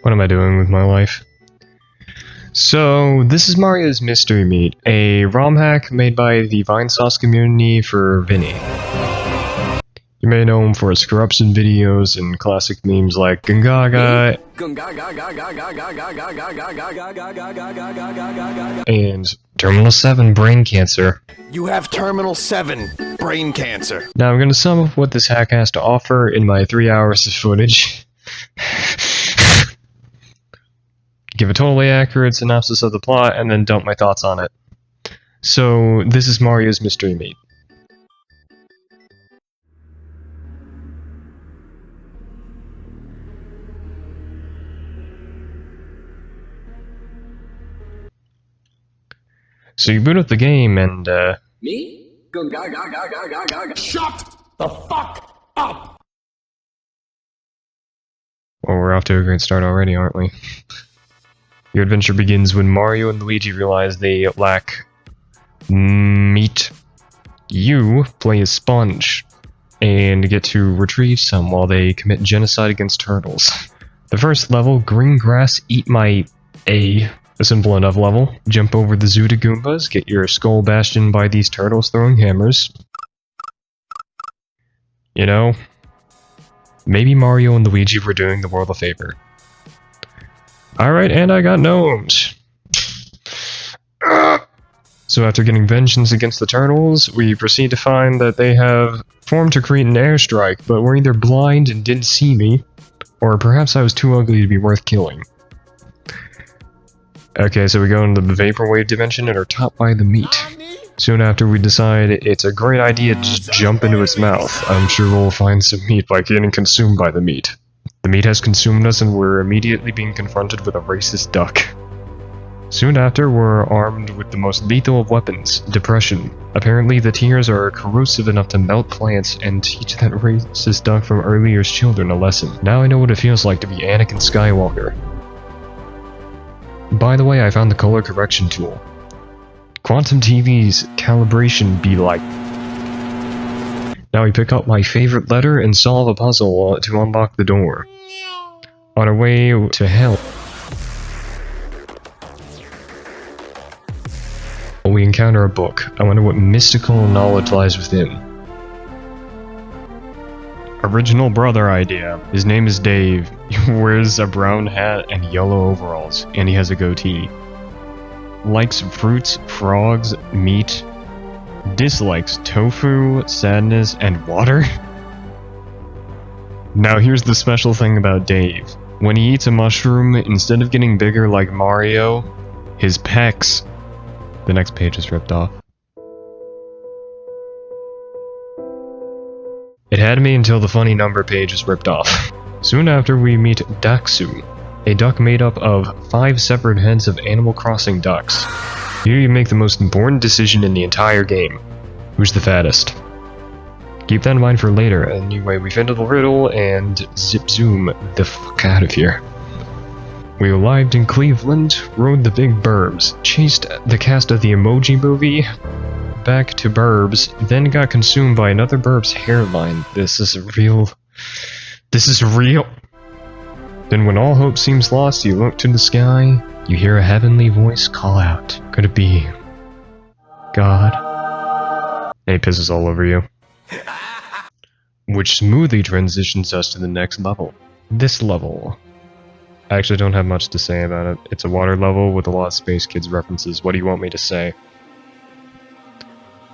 What am I doing with my life? So, this is Mario's Mystery Meat, a ROM hack made by the Vinesauce community for Vinny. You may know him for his corruption videos and classic memes like Gungaga and Terminal 7 Brain Cancer. You have Terminal 7 Brain Cancer. Now I'm going to sum up what this hack has to offer in my 3 hours of footage. Give a totally accurate synopsis of the plot, and then dump my thoughts on it. So, this is Mario's Mystery Meat. So you boot up the game and, Me? Shut the fuck up! Well, we're off to a great start already, aren't we? Your adventure begins when Mario and Luigi realize they lack meat. You play a sponge and get to retrieve some while they commit genocide against turtles. The first level, Green Grass Eat My A. A simple enough level. Jump over the zoo to Goombas, get your skull bashed in by these turtles throwing hammers. You know, maybe Mario and Luigi were doing the world a favor. Alright, and I got gnomes. So after getting vengeance against the turtles, we proceed to find that they have formed to create an airstrike, but were either blind and didn't see me, or perhaps I was too ugly to be worth killing. Okay, so we go into the Vaporwave dimension and are topped by the meat. Soon after, we decide it's a great idea to just jump into its mouth. I'm sure we'll find some meat by getting consumed by the meat. The meat has consumed us and we're immediately being confronted with a racist duck. Soon after, we're armed with the most lethal of weapons, depression. Apparently, the tears are corrosive enough to melt plants and teach that racist duck from early years children a lesson. Now I know what it feels like to be Anakin Skywalker. By the way, I found the color correction tool. Quantum TV's calibration be like. Now we pick up my favorite letter and solve a puzzle to unlock the door. On our way to hell, we encounter a book. I wonder what mystical knowledge lies within. Original brother idea. His name is Dave. He wears a brown hat and yellow overalls, and he has a goatee. Likes fruits, frogs, meat. Dislikes tofu, sadness, and water. Now here's the special thing about Dave. When he eats a mushroom, instead of getting bigger like Mario, his pecs. The next page is ripped off. It had me until the funny number page is ripped off. Soon after, we meet Daksu, a duck made up of 5 separate heads of Animal Crossing ducks. Here you make the most important decision in the entire game. Who's the fattest? Keep that in mind for later. Anyway, we finished the riddle and zip-zoom the fuck out of here. We arrived in Cleveland, rode the big burbs, chased the cast of the Emoji Movie, back to Burbs, then got consumed by another Burb's hairline. This is real. This is real. Then when all hope seems lost, you look to the sky, you hear a heavenly voice call out. Could it be God? And he pisses all over you. Which smoothly transitions us to the next level. This level. I actually don't have much to say about it. It's a water level with a lot of Space Kids references. What do you want me to say?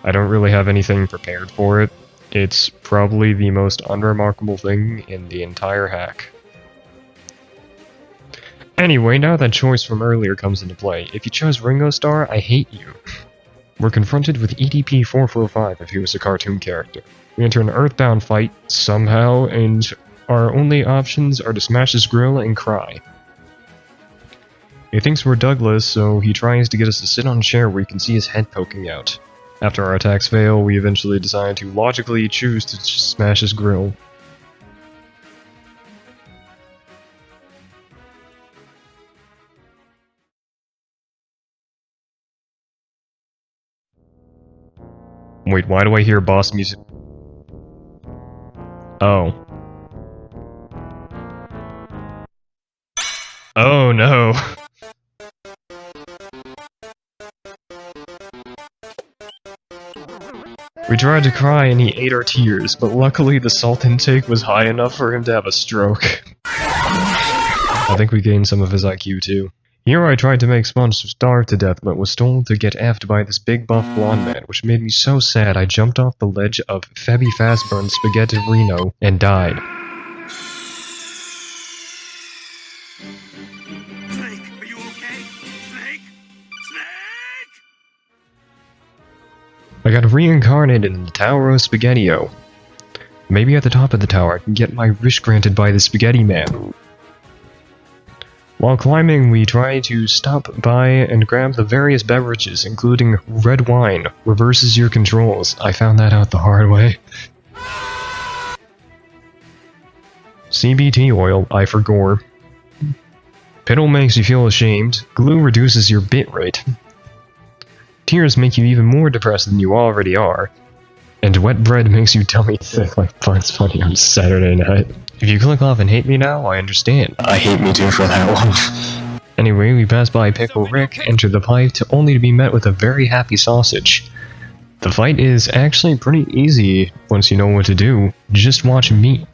I don't really have anything prepared for it. It's probably the most unremarkable thing in the entire hack. Anyway, now that choice from earlier comes into play. If you chose Ringo Starr, I hate you. We're confronted with EDP-445 if he was a cartoon character. We enter an Earthbound fight, somehow, and our only options are to smash his grill and cry. He thinks we're Douglas, so he tries to get us to sit on a chair where you can see his head poking out. After our attacks fail, we eventually decide to logically choose to just smash his grill. Wait, why do I hear boss music? Oh. Oh no. We tried to cry and he ate our tears, but luckily the salt intake was high enough for him to have a stroke. I think we gained some of his IQ too. Here I tried to make Sponge starve to death, but was told to get effed by this big buff blonde man, which made me so sad I jumped off the ledge of Febby Fazburn Spaghetti Reno and died. Snake, are you okay? Snake? Snake! I got reincarnated in the Tower of Spaghetti-O. Maybe at the top of the tower I can get my wish granted by the Spaghetti Man. While climbing, we try to stop by and grab the various beverages, including red wine, reverses your controls. I found that out the hard way. CBT oil, I forgot. Piddle makes you feel ashamed. Glue reduces your bitrate. Tears make you even more depressed than you already are. And wet bread makes you tummy sick like Bugs Bunny on Saturday night. If you click off and hate me now, I understand. I hate me too for that one. Anyway, we pass by Pickle Rick, enter the pipe, only to be met with a very happy sausage. The fight is actually pretty easy once you know what to do. Just watch me.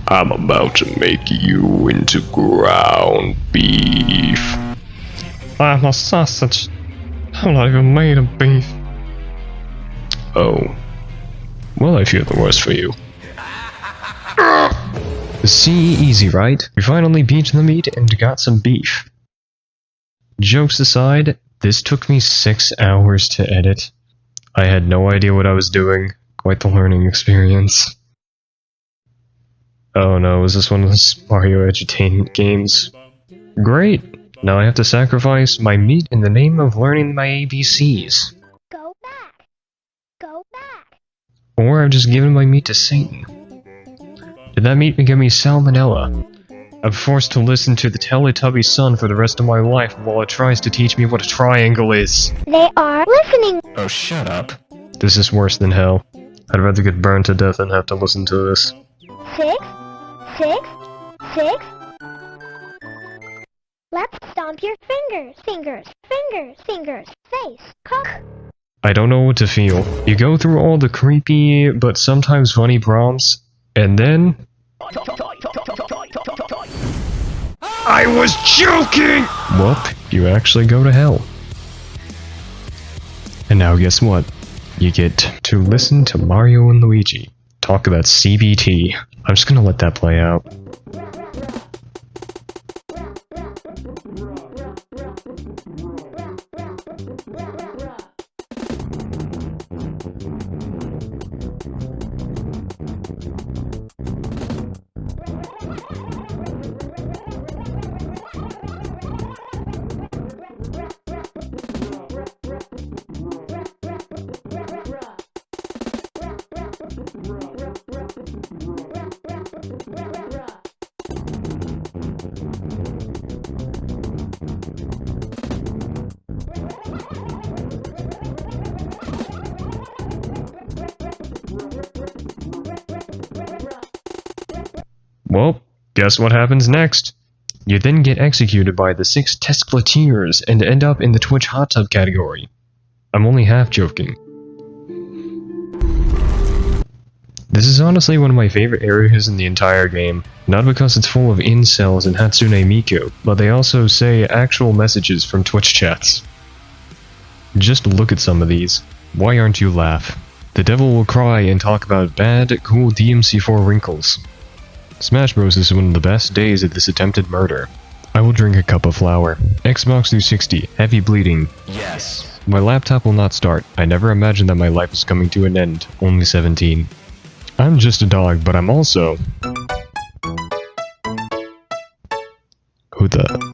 I'm about to make you into ground beef. I'm a sausage. I'm not even made of beef. Oh. Well, I feel the worst for you. See, easy, right? We finally beat the meat and got some beef. Jokes aside, this took me 6 hours to edit. I had no idea what I was doing. Quite the learning experience. Oh no, is this one of those Mario edutainment games? Great! Now I have to sacrifice my meat in the name of learning my ABCs. Go back. Go back. Or I've just given my meat to Satan. Did that meat give me salmonella? I'm forced to listen to the Teletubby son for the rest of my life while it tries to teach me what a triangle is. They are listening. Oh, shut up. This is worse than hell. I'd rather get burned to death than have to listen to this. 6, 6, 6. Let's stomp your fingers. Fingers, fingers, fingers. Face, cock. I don't know what to feel. You go through all the creepy, but sometimes funny prompts, and then... I was joking! Whoop, you actually go to hell. And now guess what? You get to listen to Mario and Luigi talk about CBT. I'm just gonna let that play out. Well, guess what happens next? You then get executed by the 6 Tesplatiers and end up in the Twitch hot tub category. I'm only half joking. This is honestly one of my favorite areas in the entire game, not because it's full of incels and Hatsune Miku, but they also say actual messages from Twitch chats. Just look at some of these. Why aren't you laugh? The devil will cry and talk about bad, cool DMC4 wrinkles. Smash Bros is one of the best days of this attempted murder. I will drink a cup of flour. Xbox 360, heavy bleeding. Yes. My laptop will not start. I never imagined that my life was coming to an end. Only 17. I'm just a dog, but I'm also... Who the...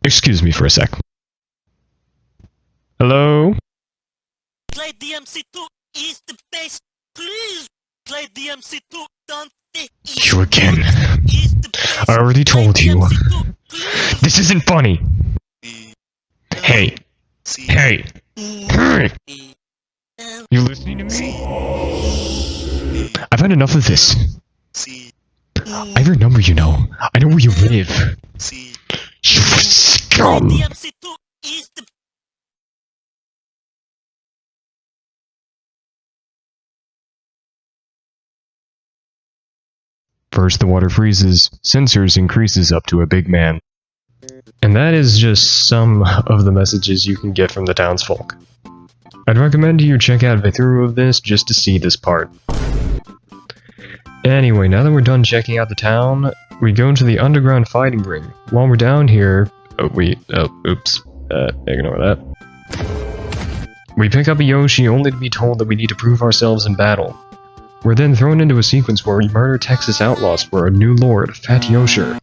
Excuse me for a sec. Hello? Play DMC2 is the best. Please play DMC2. Don't think You again. is the best. I already told you. DMC2, please. This isn't funny. Hey. Hey. Hey. You listening to me? I've had enough of this. See. I have your number, you know. I know where you live. See. You Play scum! DMC2 is the First the water freezes, sensors increases up to a big man. And that is just some of the messages you can get from the townsfolk. I'd recommend you check out a through of this just to see this part. Anyway, now that we're done checking out the town, we go into the underground fighting ring. While we're down here... oops. Ignore that. We pick up a Yoshi only to be told that we need to prove ourselves in battle. We're then thrown into a sequence where we murder Texas outlaws for a new lord, Fat Yosher.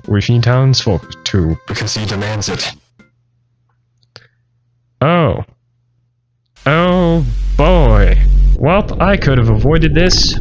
We feed townsfolk too, because he demands it. Oh. Oh boy. Well, I could have avoided this,